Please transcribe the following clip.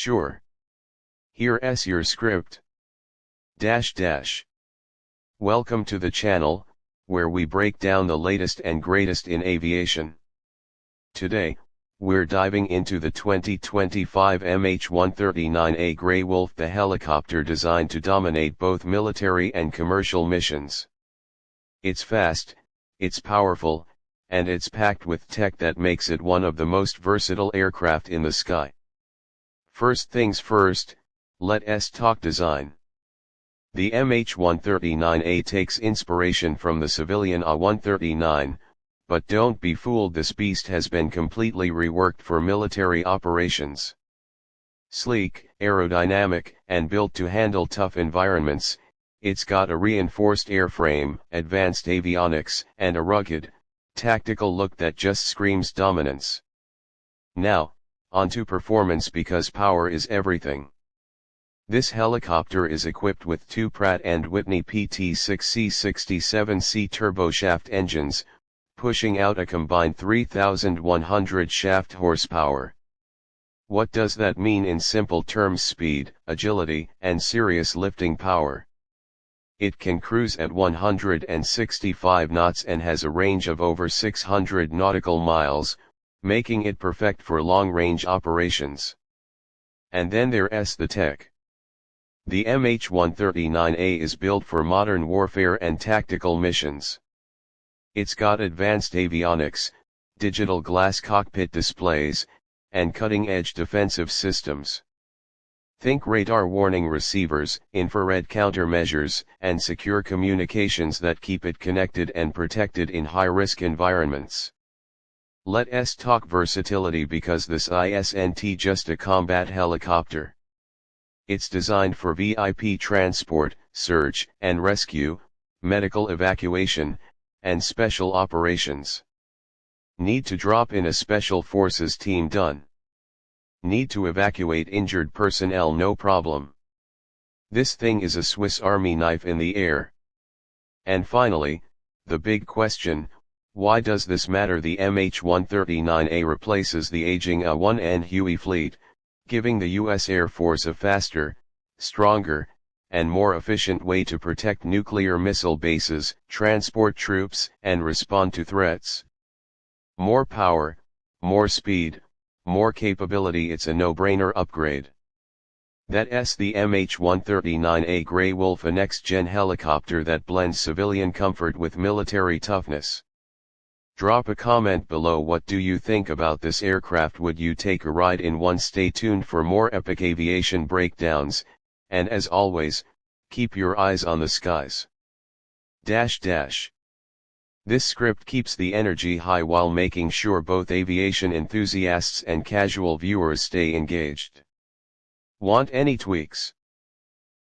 Sure. Here's your script. Welcome to the channel, where we break down the latest and greatest in aviation. Today, we're diving into the 2025 MH-139A Grey Wolf, the helicopter designed to dominate both military and commercial missions. It's fast, it's powerful, and it's packed with tech that makes it one of the most versatile aircraft in the sky. First things first, let's talk design. The MH-139A takes inspiration from the civilian AW139, but don't be fooled, this beast has been completely reworked for military operations. Sleek, aerodynamic, and built to handle tough environments, it's got a reinforced airframe, advanced avionics, and a rugged, tactical look that just screams dominance. Now, onto performance, because power is everything. This helicopter is equipped with two Pratt & Whitney PT6C67C turboshaft engines, pushing out a combined 3,100 shaft horsepower. What does that mean in simple terms? Speed, agility, and serious lifting power. It can cruise at 165 knots and has a range of over 600 nautical miles, making it perfect for long-range operations. And then there's the tech. The MH-139A is built for modern warfare and tactical missions. It's got advanced avionics, digital glass cockpit displays, and cutting-edge defensive systems. Think radar warning receivers, infrared countermeasures, and secure communications that keep it connected and protected in high-risk environments. Let's talk versatility, because this isn't just a combat helicopter. It's designed for VIP transport, search and rescue, medical evacuation, and special operations. Need to drop in a special forces team? Done. Need to evacuate injured personnel? No problem. This thing is a Swiss Army knife in the air. And finally, the big question: why does this matter? The MH-139A replaces the aging UH-1N Huey fleet, giving the U.S. Air Force a faster, stronger, and more efficient way to protect nuclear missile bases, transport troops, and respond to threats. More power, more speed, more capability. It's a no-brainer upgrade. That's the MH-139A Grey Wolf, a next-gen helicopter that blends civilian comfort with military toughness. Drop a comment below. What do you think about this aircraft? Would you take a ride in one? Stay tuned for more epic aviation breakdowns, and as always, keep your eyes on the skies. This script keeps the energy high while making sure both aviation enthusiasts and casual viewers stay engaged. Want any tweaks?